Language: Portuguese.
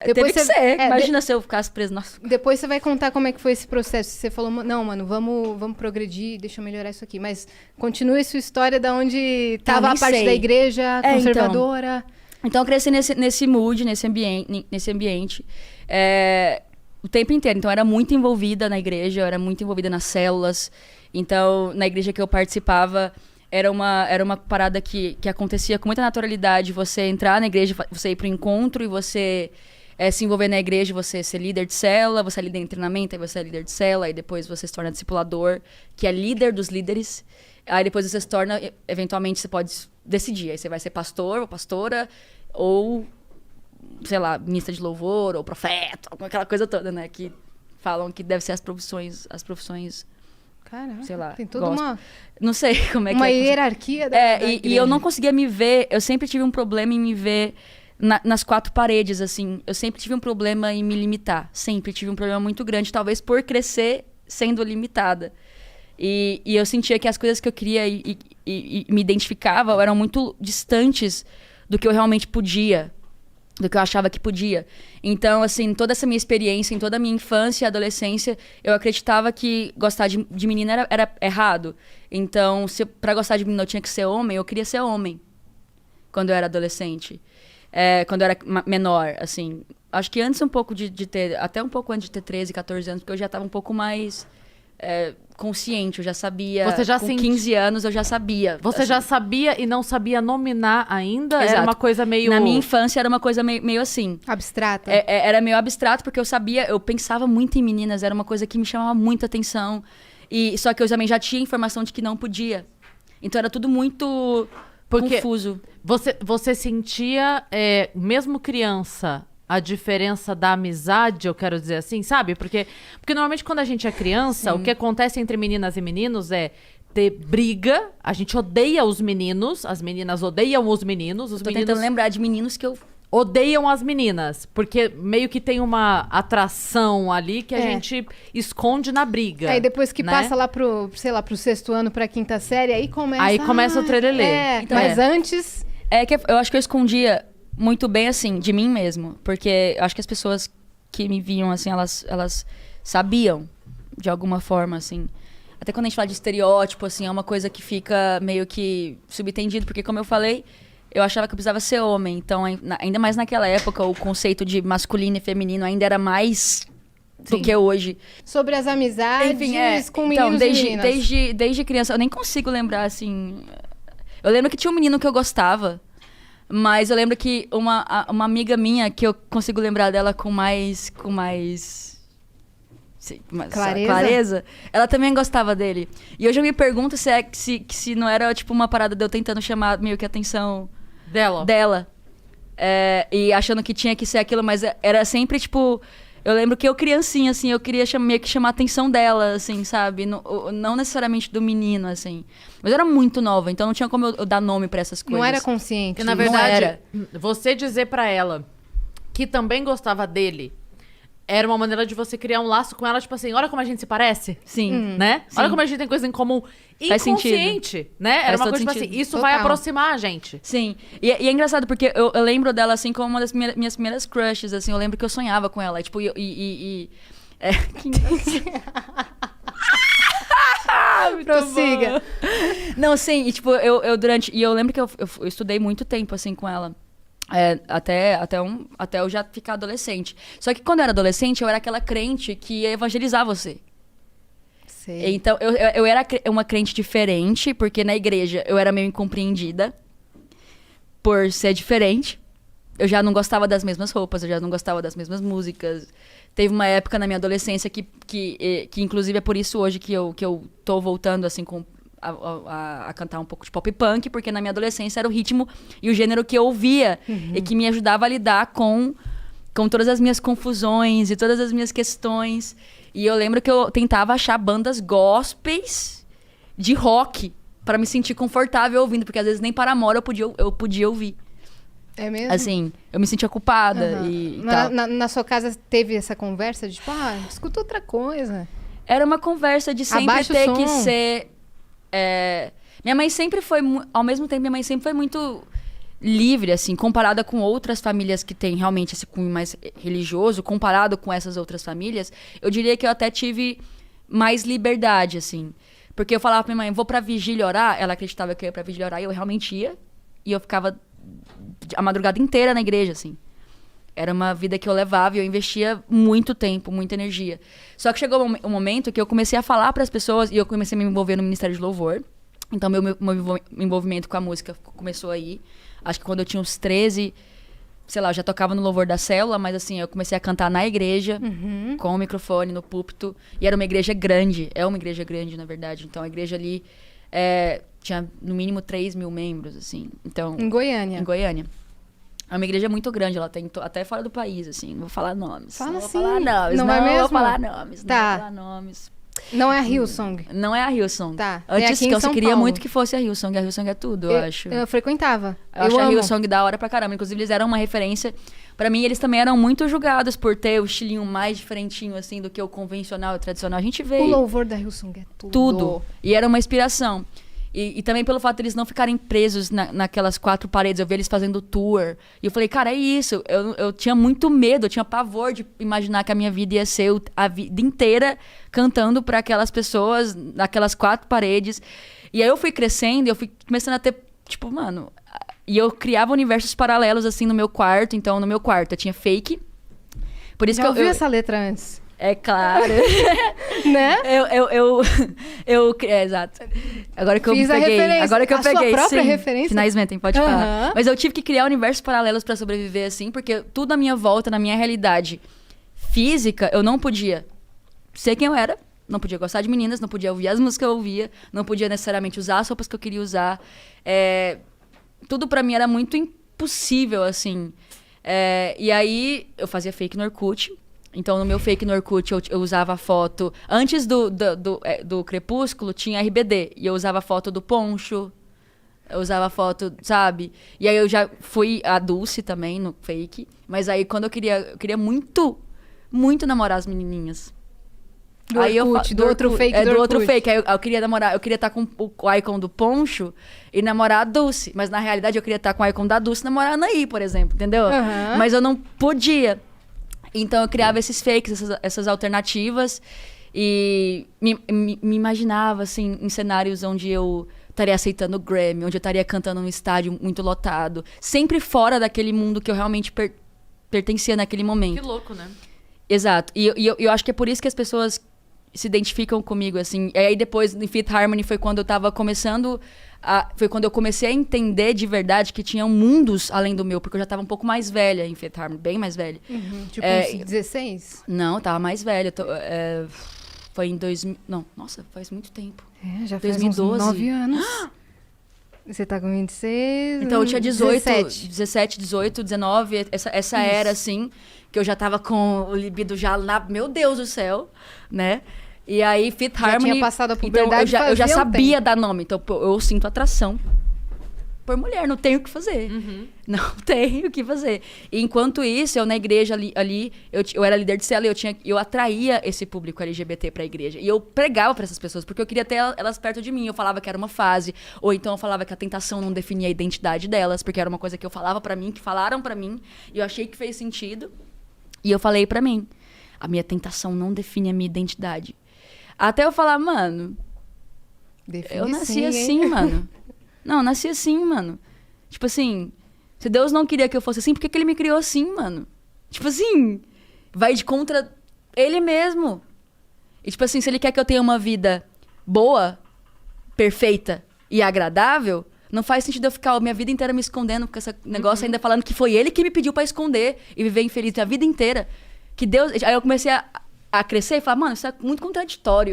Teve que ser. Imagina se eu ficasse preso. Nossa. Depois você vai contar como é que foi esse processo. Você falou, não, mano, vamos progredir, deixa eu melhorar isso aqui. Mas continue sua história da onde tava a parte da igreja conservadora. Então eu cresci nesse mood, nesse ambiente. O tempo inteiro. Então eu era muito envolvida na igreja, eu era muito envolvida nas células. Então, na igreja que eu participava, era uma parada que acontecia com muita naturalidade. Você entrar na igreja, você ir pro encontro e você se envolver na igreja, você ser líder de célula, você é líder de treinamento, aí você é líder de célula, aí depois você se torna discipulador, que é líder dos líderes. Aí depois você se torna, eventualmente você pode decidir. Aí você vai ser pastor ou pastora, ou, sei lá, ministra de louvor, ou profeta, aquela coisa toda, né? Que falam que deve ser as profissões. Caramba, sei lá, tem toda uma... Não sei como é que uma hierarquia da igreja. E eu não conseguia me ver, eu sempre tive um problema em me ver nas quatro paredes, assim. Eu sempre tive um problema em me limitar. Sempre tive um problema muito grande, talvez por crescer sendo limitada. E eu sentia que as coisas que eu queria e me identificava eram muito distantes do que eu realmente podia, do que eu achava que podia. Então, assim, toda essa minha experiência, em toda a minha infância e adolescência, eu acreditava que gostar de menina era errado. Então, pra gostar de menina eu tinha que ser homem, eu queria ser homem quando eu era adolescente. Quando eu era menor, assim. Acho que antes um pouco de ter... Até um pouco antes de ter 13, 14 anos, porque eu já estava um pouco mais... consciente, eu já sabia. Você já com 15 anos eu já sabia. Você já sabia e não sabia nominar ainda? Exato. Era uma coisa meio... Na minha infância era uma coisa meio assim. Abstrata? Era meio abstrato, porque eu pensava muito em meninas, era uma coisa que me chamava muita atenção. Só que eu também já tinha informação de que não podia. Então era tudo muito confuso. Você sentia, mesmo criança, a diferença da amizade, eu quero dizer assim, sabe? Porque normalmente quando a gente é criança, o que acontece entre meninas e meninos é ter briga, a gente odeia os meninos, as meninas odeiam os meninos, os meninos... tentando lembrar de meninos que eu... odeiam as meninas, porque meio que tem uma atração ali que a gente esconde na briga. Aí depois que passa lá pro, sei lá, pro 6º ano, pra 5ª série, aí começa o trelelê. Mas antes... que eu acho que eu escondia muito bem, assim, de mim mesmo. Porque eu acho que as pessoas que me viam, assim, elas sabiam, de alguma forma, assim. Até quando a gente fala de estereótipo, assim, é uma coisa que fica meio que subentendido. Porque, como eu falei, eu achava que eu precisava ser homem. Então, ainda mais naquela época, o conceito de masculino e feminino ainda era mais do que hoje. Sobre as amizades com meninos então, e meninas. Desde criança, eu nem consigo lembrar, assim... Eu lembro que tinha um menino que eu gostava, mas eu lembro que uma amiga minha, que eu consigo lembrar dela com mais clareza, ela também gostava dele. E hoje eu me pergunto se não era tipo uma parada de eu tentando chamar meio que a atenção dela. E achando que tinha que ser aquilo, mas era sempre tipo... Eu lembro que eu criancinha, assim, eu queria meio que chamar a atenção dela, assim, sabe? Não necessariamente do menino, assim. Mas eu era muito nova, então não tinha como eu dar nome pra essas coisas. Não era consciente. Porque, na verdade, você dizer pra ela que também gostava dele era uma maneira de você criar um laço com ela, tipo assim, olha como a gente se parece. Sim. Né? Sim. Olha como a gente tem coisa em comum. Faz Inconsciente, sentido. né? Era Faz uma coisa, tipo sentido. assim, isso Total. vai aproximar a gente. Sim. E é engraçado, porque eu lembro dela, assim, como uma das minhas primeiras crushes, assim. Eu lembro que eu sonhava com ela. Tipo, que Prossiga. Não, sim. E, tipo, eu lembro que eu estudei muito tempo, assim, com ela. Até eu já ficar adolescente. Só que quando eu era adolescente, eu era aquela crente que ia evangelizar você. Sei. Então, eu era uma crente diferente, porque na igreja eu era meio incompreendida por ser diferente. Eu já não gostava das mesmas roupas, eu já não gostava das mesmas músicas. Teve uma época na minha adolescência que inclusive, é por isso hoje que eu tô voltando, assim, a cantar um pouco de pop punk, porque na minha adolescência era o ritmo e o gênero que eu ouvia e que me ajudava a lidar com todas as minhas confusões e todas as minhas questões. E eu lembro que eu tentava achar bandas gospels de rock pra me sentir confortável ouvindo, porque às vezes nem Paramore eu podia ouvir. É mesmo? Assim, eu me sentia culpada e tal. Na sua casa teve essa conversa de tipo, escuta outra coisa. Era uma conversa de sempre Abaixa o ter som. que ser... Minha mãe sempre foi... Ao mesmo tempo, minha mãe sempre foi muito livre, assim, comparada com outras famílias que têm realmente esse cunho mais religioso, comparado com essas outras famílias, eu diria que eu até tive mais liberdade, assim. Porque eu falava pra minha mãe, vou pra vigília orar, ela acreditava que eu ia pra vigília orar, e eu realmente ia, e eu ficava a madrugada inteira na igreja, assim. Era uma vida que eu levava e eu investia muito tempo, muita energia. Só que chegou um momento que eu comecei a falar pras pessoas, e eu comecei a me envolver no Ministério de Louvor. Então, meu envolvimento com a música começou aí. Acho que quando eu tinha uns 13, sei lá, eu já tocava no louvor da célula, mas assim, eu comecei a cantar na igreja, com o microfone, no púlpito. E era uma igreja grande, é uma igreja grande, na verdade. Então, a igreja ali tinha no mínimo 3 mil membros, assim. Então, em Goiânia? Em Goiânia. É uma igreja muito grande, ela tem até fora do país, assim. Não vou falar nomes. Fala não sim. Vou falar nomes. Não é mesmo? Vou falar nomes. Tá. Não vou falar nomes. Não é a Hillsong? Não é a Hillsong. Tá. Antes, aqui que em São eu queria Paulo. muito que fosse a Hillsong. A Hillsong é tudo, eu acho. Eu frequentava. Eu acho a amo. Hillsong da hora pra caramba. Inclusive, eles eram uma referência. Pra mim, eles também eram muito julgados por ter o estilinho mais diferentinho, assim, do que o convencional e tradicional. A gente veio... O louvor da Hillsong é tudo. Tudo. E era uma inspiração. E também pelo fato de eles não ficarem presos naquelas 4 paredes. Eu vi eles fazendo tour. E eu falei, cara, é isso. Eu tinha muito medo, eu tinha pavor de imaginar que a minha vida ia ser a vida inteira cantando para aquelas pessoas, naquelas 4 paredes. E aí eu fui crescendo e eu fui começando a ter, tipo, mano... E eu criava universos paralelos, assim, no meu quarto. Então, no meu quarto, eu tinha fake. Por isso Já que ouviu essa letra antes? É claro. Né? Exato. Agora que eu Fiz a peguei. referência. Agora que eu A sua peguei. própria sim. referência? Finalmente, pode falar. Mas eu tive que criar universos paralelos pra sobreviver, assim, porque tudo à minha volta, na minha realidade física, eu não podia ser quem eu era, não podia gostar de meninas, não podia ouvir as músicas que eu ouvia, não podia necessariamente usar as roupas que eu queria usar. Tudo pra mim era muito impossível, assim. E aí, eu fazia fake no Orkut. Então, no meu fake no Orkut, eu usava a foto... Antes do Crepúsculo, tinha RBD. E eu usava a foto do Poncho. Eu usava a foto, sabe? E aí, eu já fui a Dulce também, no fake. Mas aí, quando eu queria muito, muito namorar as menininhas. Do aí Orkut, do outro fake do do outro Orkut. fake. Aí eu queria namorar, eu queria estar com o icon do Poncho e namorar a Dulce. Mas na realidade eu queria estar com o icon da Dulce e namorar a Anaí, por exemplo, entendeu? Uhum. Mas eu não podia. Então eu criava esses fakes, essas alternativas e me imaginava, assim, em cenários onde eu estaria aceitando o Grammy, onde eu estaria cantando num estádio muito lotado. Sempre fora daquele mundo que eu realmente pertencia naquele momento. Que louco, né? Exato. E eu acho que é por isso que as pessoas se identificam comigo, assim. E aí depois, em Fifth Harmony, foi quando eu tava começando... Foi quando eu comecei a entender de verdade que tinham mundos além do meu. Porque eu já tava um pouco mais velha em Fifth Harmony. Bem mais velha. Tipo uns 16? Não, eu tava mais velha. Foi em 2000... Não, nossa, faz muito tempo. Já faz 2012. uns 9 anos. Você tá com 26... Então eu tinha 18, 17. 17, 18, 19. Essa era, assim, que eu já tava com o libido já lá... Meu Deus do céu, né? E aí, Fifth Harmony... Já tinha passado a puberdade. Então, eu já fazia um sabia tempo. dar nome. Então, eu sinto atração por mulher. Não tenho o que fazer. Não tenho o que fazer. E enquanto isso, eu na igreja ali eu era líder de célula e eu atraía esse público LGBT pra igreja. E eu pregava pra essas pessoas, porque eu queria ter elas perto de mim. Eu falava que era uma fase. Ou então eu falava que a tentação não definia a identidade delas, porque era uma coisa que eu falava pra mim, que falaram pra mim. E eu achei que fez sentido. E eu falei pra mim, a minha tentação não define a minha identidade. Até eu falar, mano, Define eu nasci sim, assim, hein? mano. Não, eu nasci assim, mano. Tipo assim, se Deus não queria que eu fosse assim, por que ele me criou assim, mano? Tipo assim, vai de contra ele mesmo. E tipo assim, se ele quer que eu tenha uma vida boa, perfeita e agradável, não faz sentido eu ficar a minha vida inteira me escondendo com esse negócio, ainda falando que foi ele que me pediu pra esconder e viver infeliz a vida inteira. Que Deus... Aí eu comecei a crescer e falar, mano, isso é muito contraditório.